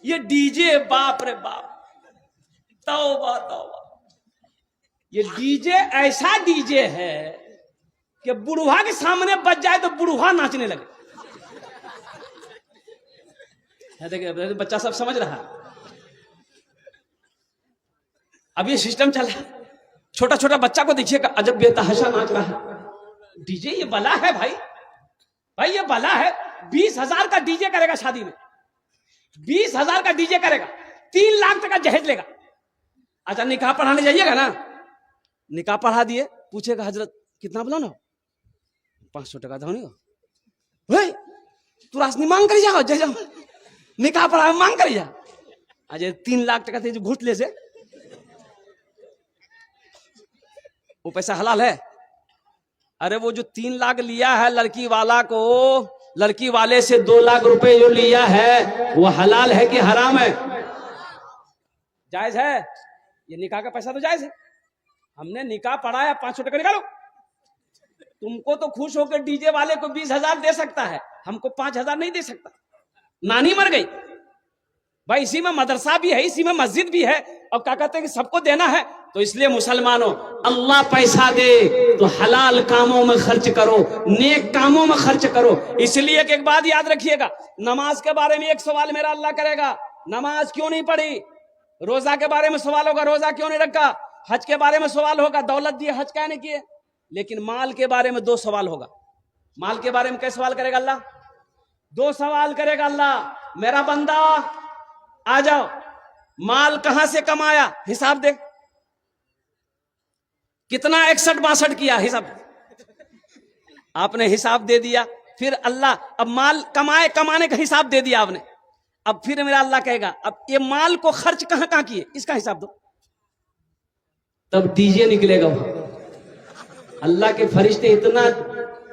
یہ D J باپ رے باپ، توبہ توبہ، یہ ڈی جے ایسا ڈی جے ہے کہ بڑھوا کے سامنے بج جائے تو بڑھوا ناچنے لگے. دیکھیں بچہ سب سمجھ رہا ہے. اب یہ سسٹم چلا، چھوٹا چھوٹا بچہ کو دیکھیے گا عجب بے تحاشا ناچ رہا ہے. ڈی جے یہ بلا ہے بھائی، بھائی یہ بلا ہے. 20,000 کا ڈی جے کرے گا شادی میں، 20,000 کا ڈی جے کرے گا، 3 لاکھ تک کا جہیز لے گا. اچھا نکاح پڑھانے جائیے گا نا، نکاح پڑھا دیے، پوچھے گا حضرت کتنا بلانا، 500 ٹکا دھونی ہو، تو راسنی مانگ کر جاؤ، جا نکاح پڑھا مانگ کر جا. اجے 3 لاکھ ٹکا تھے جو گھوٹ لے سے، وہ پیسہ حلال ہے؟ ارے وہ جو 3 لاکھ لیا ہے لڑکی والا کو، لڑکی والے سے 2 لاکھ روپے جو لیا ہے وہ حلال ہے کہ حرام ہے؟ جائز ہے. یہ نکاح کا پیسہ تو جائز ہے. ہم نے نکاح پڑھایا، 500 ٹکا نکالو. تم کو تو خوش ہو کے ڈی جے والے کو 20,000 دے سکتا ہے، ہم کو 5,000 نہیں دے سکتا. نانی مر گئی بھائی، اسی میں مدرسہ بھی ہے، اسی میں مسجد بھی ہے، اور کیا کہتے ہیں کہ سب کو دینا ہے. تو اس لیے مسلمانوں، اللہ پیسہ دے تو حلال کاموں میں خرچ کرو، نیک کاموں میں خرچ کرو. اس لیے ایک بات یاد رکھیے گا، نماز کے بارے میں ایک سوال میرا اللہ کرے گا، نماز کیوں نہیں پڑھی؟ روزہ کے بارے میں سوال ہوگا، روزہ کیوں نہیں رکھا؟ حج کے بارے میں سوال ہوگا، دولت دیے حج کیا نہیں کیے؟ لیکن مال کے بارے میں 2 سوال ہوگا. مال کے بارے میں کیا سوال کرے گا اللہ؟ 2 سوال کرے گا اللہ. میرا بندہ آ جاؤ، مال کہاں سے کمایا؟ حساب دے. کتنا 61-62 کیا؟ حساب. آپ نے حساب دے دیا. پھر اللہ اب مال کمانے کا حساب دے دیا آپ نے. اب پھر میرا اللہ کہے گا اب یہ مال کو خرچ کہاں کہاں کیے، اس کا حساب دو. تب ڈی جے نکلے گا وہاں. اللہ کے فرشتے اتنا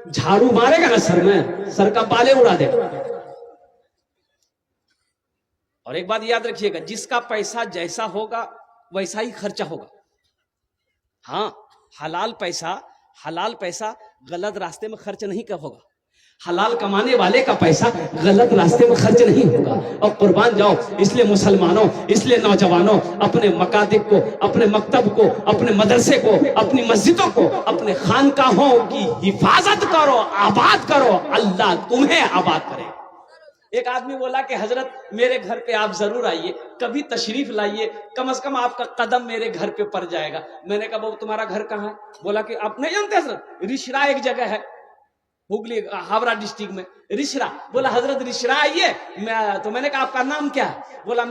جھاڑو مارے گا نا سر میں، سر کا بالے اڑا دے گا. اور ایک بات یاد رکھیے گا، جس کا پیسہ جیسا ہوگا ویسا ہی خرچہ ہوگا. ہاں حلال پیسہ غلط راستے میں خرچ نہیں ہوگا. حلال کمانے والے کا پیسہ غلط راستے میں خرچ نہیں ہوگا. اور قربان جاؤ، اس لیے مسلمانوں، اس لیے نوجوانوں، اپنے مکاتب کو، اپنے مکتب کو، اپنے مدرسے کو، اپنی مسجدوں کو، اپنے خانقاہوں کی حفاظت کرو، آباد کرو. اللہ تمہیں آباد کرے. ایک آدمی بولا کہ حضرت میرے گھر پہ آپ ضرور آئیے، کبھی تشریف لائیے، کم از کم آپ کا قدم میرے گھر پہ پڑ جائے گا. میں نے کہا بابا تمہارا گھر کہاں ہے؟ بولا کہ آپ نہیں جانتے حضرت، رشرا ایک جگہ ہے ہگلی ہاوڑہ ڈسٹرکٹ میں، رشرا. بولا حضرت رشرا آئیے. تو میں نے کہا آپ کا نام کیا ہے؟ بولا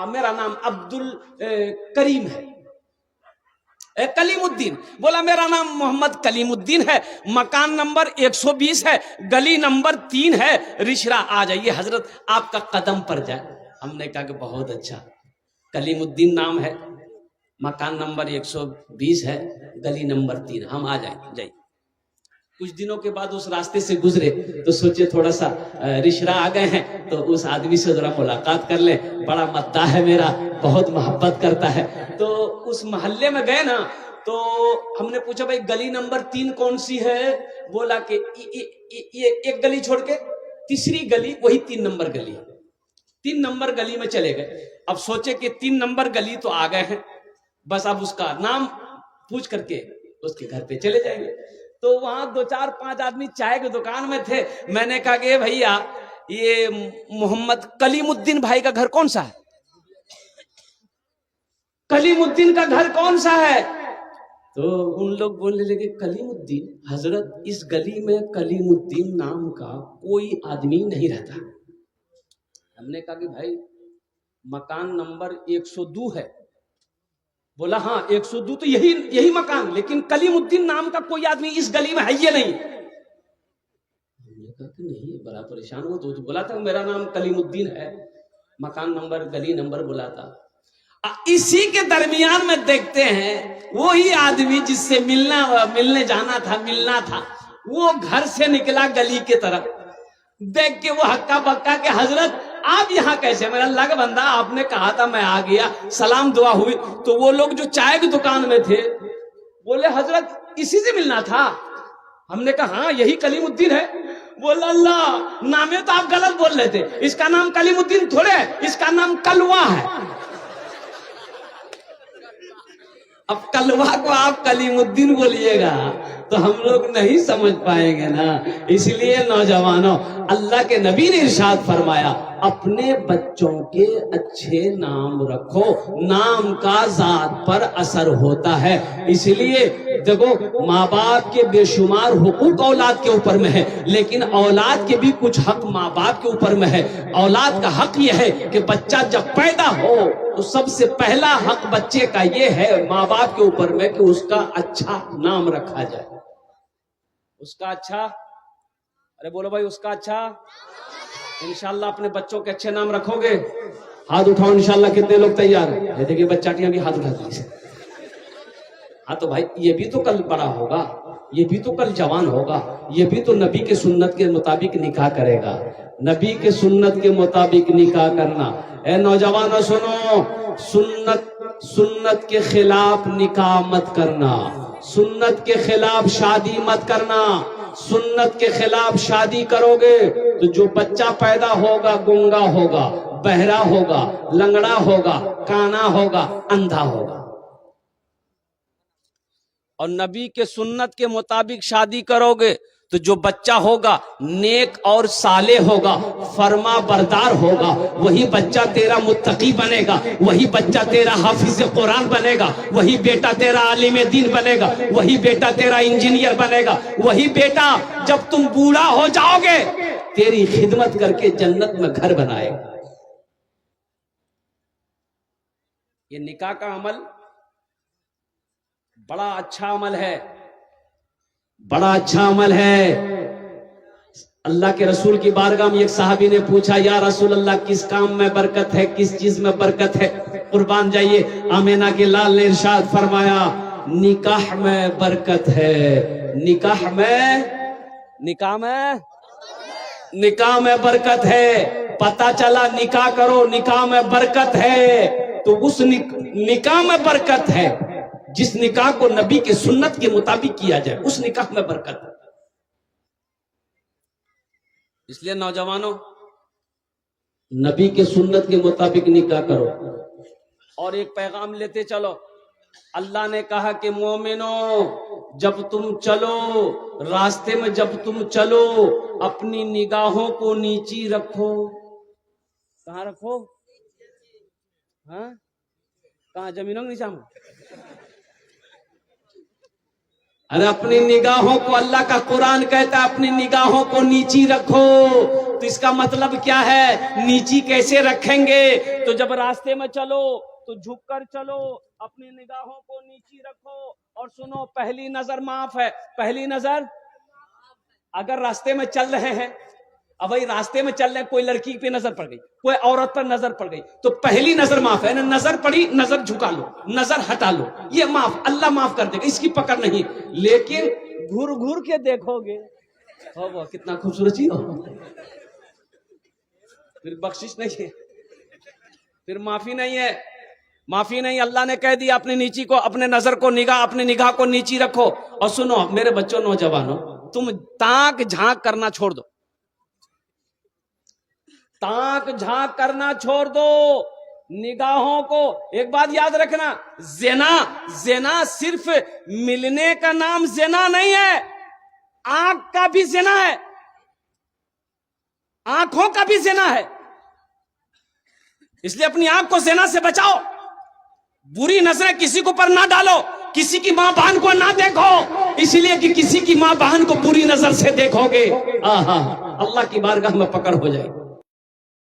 میرا نام عبد الکریم ہے، کلیم الدین. بولا میرا نام محمد کلیم الدین ہے، مکان نمبر 120 ہے، گلی نمبر 3 ہے، رشرا آ جائیے حضرت آپ کا قدم پر جائے. ہم نے کہا کہ بہت اچھا، کلیم الدین نام ہے، مکان نمبر 120 ہے، گلی نمبر 3، ہم آ جائیں. کچھ دنوں کے بعد اس راستے سے گزرے تو سوچے تھوڑا سا رشرا آ گئے ہیں تو اس آدمی سے ذرا ملاقات کر لیں، بڑا مداح ہے میرا، بہت محبت کرتا ہے. تو اس محلے میں گئے نا تو ہم نے پوچھا بھائی گلی نمبر 3 کون سی ہے؟ بولا کہ یہ ایک گلی چھوڑ کے تیسری گلی وہی 3 نمبر گلی ہے. 3 نمبر گلی میں چلے گئے. اب سوچے کہ 3 نمبر گلی تو آ گئے ہیں، بس اب اس کا نام پوچھ کر کے اس کے گھر پہ چلے جائیں گے. تو وہاں 2 4 5 آدمی چائے کی دکان میں تھے. میں نے کہا کہ بھیا یہ محمد کلیم الدین بھائی کا گھر کون سا ہے؟ کلیم الدین کا گھر کون سا ہے؟ تو ان لوگ بولنے لگے کلیم الدین حضرت اس گلی میں کلیم الدین نام کا کوئی آدمی نہیں رہتا. ہم نے کہا کہ بھائی مکان نمبر 102 ہے. بولا ہاں 102 تو یہی مکان، لیکن کلیم الدین نام کا کوئی آدمی اس گلی میں ہے یہ نہیں. ہم نے کہا کہ نہیں، بڑا پریشان ہوا. تو بولا تھا میرا نام کلیم الدین ہے، مکان نمبر گلی نمبر بولا تھا. اسی کے درمیان میں دیکھتے ہیں وہی آدمی جس سے ملنے جانا تھا، ملنا تھا، وہ گھر سے نکلا گلی کی طرف. دیکھ کے وہ ہکا بکا کہ حضرت آپ یہاں کیسے؟ میرا اللہ کا بندہ آپ نے کہا تھا میں آ گیا، سلام دعا ہوئی. تو وہ لوگ جو چائے کی دکان میں تھے بولے حضرت اسی سے ملنا تھا. ہم نے کہا ہاں یہی کلیم الدین ہے. بول اللہ نام تو آپ غلط بول رہے تھے، اس کا نام کلیم الدین تھوڑے ہے، اس کا نام کلوا ہے۔ اب کلوا کو آپ کلیم الدین بولیے گا تو ہم لوگ نہیں سمجھ پائیں گے نا۔ اس لیے نوجوانوں، اللہ کے نبی نے ارشاد فرمایا اپنے بچوں کے اچھے نام رکھو، نام کا ذات پر اثر ہوتا ہے۔ اس لیے دیکھو ماں باپ کے بے شمار حقوق اولاد کے اوپر میں ہے، لیکن اولاد کے بھی کچھ حق ماں باپ کے اوپر میں ہے۔ اولاد کا حق یہ ہے کہ بچہ جب پیدا ہو تو سب سے پہلا حق بچے کا یہ ہے ماں باپ کے اوپر میں کہ اس کا اچھا نام رکھا جائے۔ اس کا اچھا، ارے بولو بھائی، اس کا اچھا۔ انشاءاللہ اپنے بچوں کے اچھے نام رکھو گے؟ ہاتھ اٹھاؤ انشاءاللہ، کتنے لوگ تیار ہیں؟ یہ دیکھیں بچاٹیاں بھی ہاتھ اٹھاتی ہیں۔ ہاں تو بھائی یہ بھی تو کل بڑا ہوگا، یہ بھی تو کل جوان ہوگا، یہ بھی تو نبی کے سنت کے مطابق نکاح کرے گا۔ نبی کے سنت کے مطابق نکاح کرنا۔ اے نوجوانوں سنو، سنت کے خلاف نکاح مت کرنا، سنت کے خلاف شادی مت کرنا۔ سنت کے خلاف شادی کرو گے تو جو بچہ پیدا ہوگا گنگا ہوگا، بہرا ہوگا، لنگڑا ہوگا، کانا ہوگا، اندھا ہوگا۔ اور نبی کے سنت کے مطابق شادی کرو گے تو جو بچہ ہوگا نیک اور صالح ہوگا، فرما بردار ہوگا، وہی بچہ تیرا متقی بنے گا، وہی بچہ تیرا حافظ قرآن بنے گا، وہی بیٹا تیرا عالم دین بنے گا، وہی بیٹا تیرا انجینئر بنے گا، وہی بیٹا جب تم بوڑھا ہو جاؤ گے تیری خدمت کر کے جنت میں گھر بنائے گا۔ یہ نکاح کا عمل بڑا اچھا عمل ہے، بڑا اچھا عمل ہے۔ اللہ کے رسول کی بارگاہ میں ایک صحابی نے پوچھا یا رسول اللہ کس کام میں برکت ہے، کس چیز میں برکت ہے؟ قربان جائیے، آمینہ کے لال نے ارشاد فرمایا نکاح میں برکت ہے، نکاح میں برکت ہے۔ پتہ چلا نکاح کرو، نکاح میں برکت ہے، تو اس نکاح میں برکت ہے جس نکاح کو نبی کے سنت کے مطابق کیا جائے، اس نکاح میں برکت ہے۔ اس لیے نوجوانوں نبی کے سنت کے مطابق نکاح کرو۔ اور ایک پیغام لیتے چلو، اللہ نے کہا کہ مومنوں جب تم چلو راستے میں، جب تم چلو اپنی نگاہوں کو نیچی رکھو۔ کہاں رکھو؟ ہاں کہاں؟ زمینوں کے نیچے میں؟ ارے اپنی نگاہوں کو، اللہ کا قرآن کہتا ہے اپنی نگاہوں کو نیچی رکھو۔ تو اس کا مطلب کیا ہے؟ نیچی کیسے رکھیں گے؟ تو جب راستے میں چلو تو جھک کر چلو، اپنی نگاہوں کو نیچی رکھو۔ اور سنو، پہلی نظر معاف ہے، پہلی نظر۔ اگر راستے میں چل رہے ہیں، اب بھائی راستے میں چل رہے ہیں، کوئی لڑکی پہ نظر پڑ گئی، کوئی عورت پر نظر پڑ گئی، تو پہلی نظر معاف ہے نا۔ نظر پڑی، نظر جھکا لو، نظر ہٹا لو، یہ معاف، اللہ معاف کر دے گا، اس کی پکڑ نہیں۔ لیکن گھور گھور کے دیکھو گے، وہ کتنا خوبصورت چیز ہو، پھر بخشش نہیں ہے، پھر معافی نہیں ہے، معافی نہیں۔ اللہ نے کہہ دیا اپنی نیچی کو، اپنے نظر کو، اپنی نگاہ کو نیچی رکھو۔ اور سنو میرے بچوں، نوجوانوں، تم تاک جھانک کرنا چھوڑ دو، تاک جھانک کرنا چھوڑ دو، نگاہوں کو۔ ایک بات یاد رکھنا، زنا صرف ملنے کا نام زنا نہیں ہے، آنکھ کا بھی زنا ہے، آنکھوں کا بھی زنا ہے۔ اس لیے اپنی آنکھ کو زنا سے بچاؤ، بری نظریں کسی کو پر نہ ڈالو، کسی کی ماں بہن کو نہ دیکھو، اس لیے کہ کسی کی ماں بہن کو بری نظر سے دیکھو گے اللہ کی بارگاہ میں پکڑ ہو جائے۔